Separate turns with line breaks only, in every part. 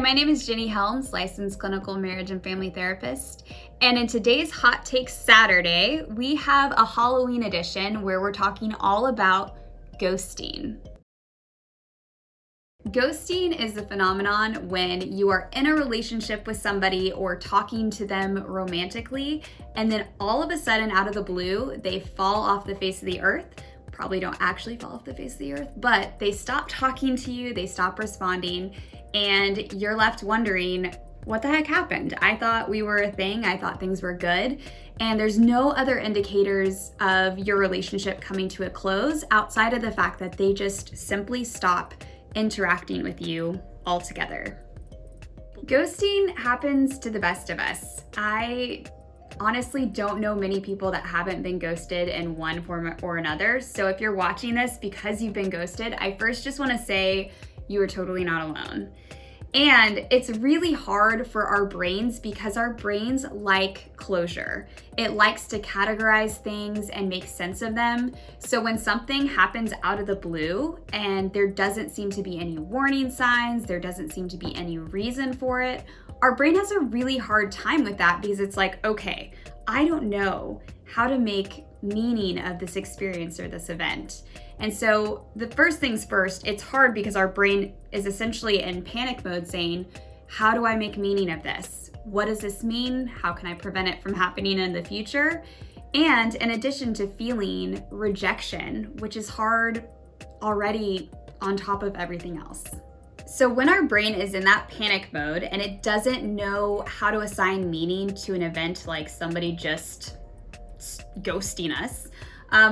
my name is Jenny Helms, licensed clinical marriage and family therapist. And in today's Hot Take Saturday, we have a Halloween edition where we're talking all about ghosting. Ghosting is the phenomenon when you are in a relationship with somebody or talking to them romantically, and then all of a sudden, out of the blue, they fall off the face of the earth. Probably don't actually fall off the face of the earth, but they stop talking to you, they stop responding, and you're left wondering, what the heck happened? I thought we were a thing, I thought things were good, and there's no other indicators of your relationship coming to a close outside of the fact that they just simply stop interacting with you altogether. Ghosting happens to the best of us. I honestly don't know many people that haven't been ghosted in one form or another. So if you're watching this because you've been ghosted, I first just want to say you are totally not alone. And it's really hard for our brains because our brains like closure. It likes to categorize things and make sense of them. So when something happens out of the blue and there doesn't seem to be any warning signs, there doesn't seem to be any reason for it, our brain has a really hard time with that because it's like, okay, I don't know how to make meaning of this experience or this event. And so the first things first, it's hard because our brain is essentially in panic mode saying, how do I make meaning of this? What does this mean? How can I prevent it from happening in the future? And in addition to feeling rejection, which is hard already on top of everything else. So when our brain is in that panic mode and it doesn't know how to assign meaning to an event like somebody just ghosting us,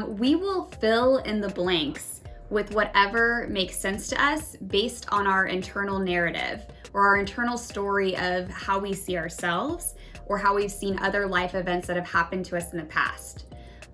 we will fill in the blanks with whatever makes sense to us based on our internal narrative or our internal story of how we see ourselves or how we've seen other life events that have happened to us in the past.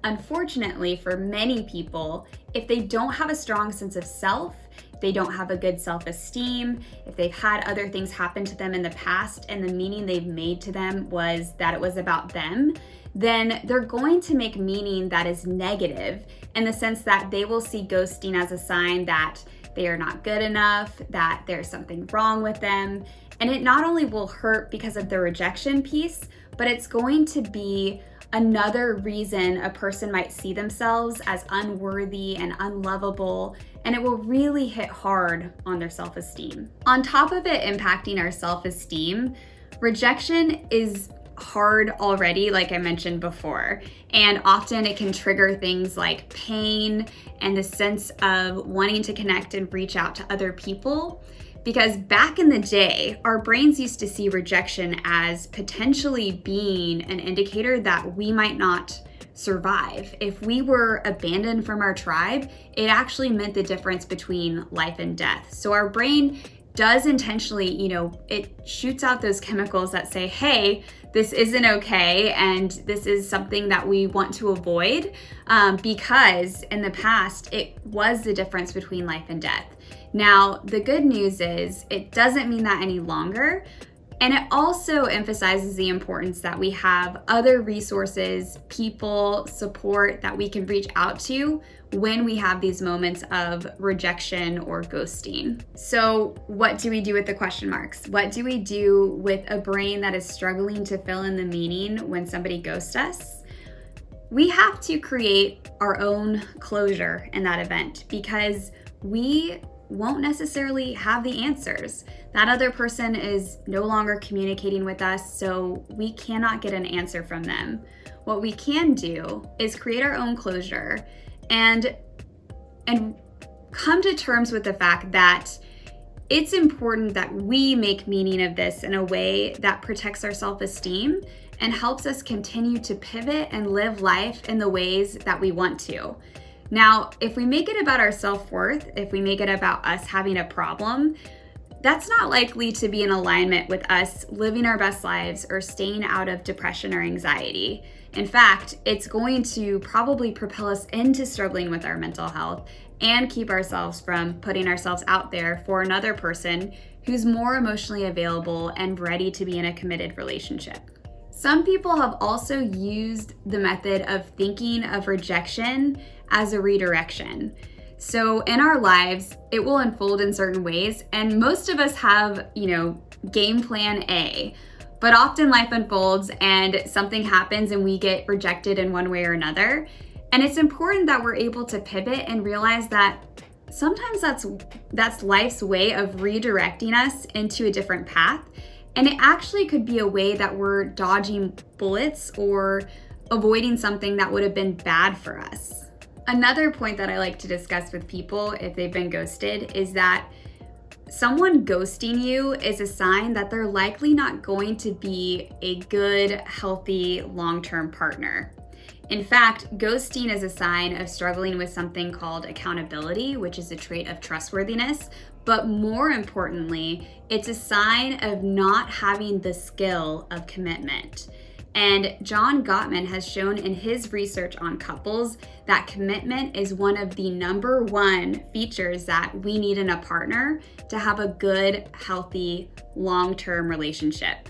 Unfortunately, for many people, if they don't have a strong sense of self, if they don't have a good self-esteem, if they've had other things happen to them in the past and the meaning they've made to them was that it was about them, then they're going to make meaning that is negative in the sense that they will see ghosting as a sign that they are not good enough, that there's something wrong with them. And it not only will hurt because of the rejection piece, but it's going to be another reason a person might see themselves as unworthy and unlovable, and it will really hit hard on their self-esteem. On top of it impacting our self-esteem, rejection is hard already, like I mentioned before, and often it can trigger things like pain and the sense of wanting to connect and reach out to other people. Because back in the day, our brains used to see rejection as potentially being an indicator that we might not survive. If we were abandoned from our tribe, it actually meant the difference between life and death. So our brain does intentionally, it shoots out those chemicals that say, hey, this isn't okay, and this is something that we want to avoid because in the past, it was the difference between life and death. Now, the good news is it doesn't mean that any longer. And it also emphasizes the importance that we have other resources, people, support that we can reach out to when we have these moments of rejection or ghosting. So what do we do with the question marks? What do we do with a brain that is struggling to fill in the meaning when somebody ghosts us? We have to create our own closure in that event because we won't necessarily have the answers. That other person is no longer communicating with us, so we cannot get an answer from them. What we can do is create our own closure and come to terms with the fact that it's important that we make meaning of this in a way that protects our self-esteem and helps us continue to pivot and live life in the ways that we want to. Now, if we make it about our self-worth, if we make it about us having a problem, that's not likely to be in alignment with us living our best lives or staying out of depression or anxiety. In fact, it's going to probably propel us into struggling with our mental health and keep ourselves from putting ourselves out there for another person who's more emotionally available and ready to be in a committed relationship. Some people have also used the method of thinking of rejection as a redirection. So in our lives, it will unfold in certain ways, and most of us have, game plan A. But often life unfolds and something happens and we get rejected in one way or another. And it's important that we're able to pivot and realize that sometimes that's life's way of redirecting us into a different path. And it actually could be a way that we're dodging bullets or avoiding something that would have been bad for us. Another point that I like to discuss with people if they've been ghosted is that someone ghosting you is a sign that they're likely not going to be a good, healthy, long-term partner. In fact, ghosting is a sign of struggling with something called accountability, which is a trait of trustworthiness. But more importantly, it's a sign of not having the skill of commitment. And John Gottman has shown in his research on couples that commitment is one of the number one features that we need in a partner to have a good, healthy, long-term relationship.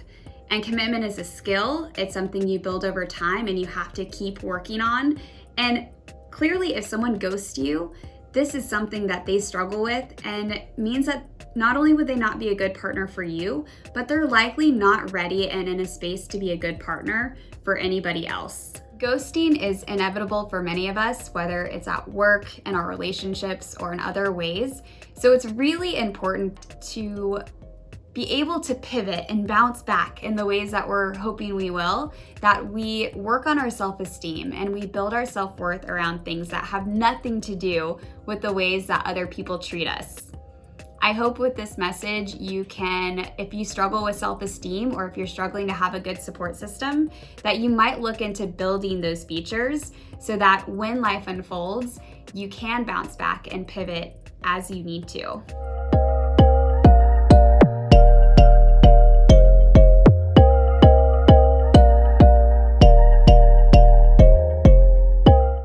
And commitment is a skill. It's something you build over time and you have to keep working on. And clearly, if someone ghosts you, this is something that they struggle with and it means that not only would they not be a good partner for you, but they're likely not ready and in a space to be a good partner for anybody else. Ghosting is inevitable for many of us, whether it's at work, in our relationships, or in other ways. So it's really important to be able to pivot and bounce back in the ways that we're hoping we will, that we work on our self-esteem and we build our self-worth around things that have nothing to do with the ways that other people treat us. I hope with this message you can, if you struggle with self-esteem or if you're struggling to have a good support system, that you might look into building those features so that when life unfolds, you can bounce back and pivot as you need to.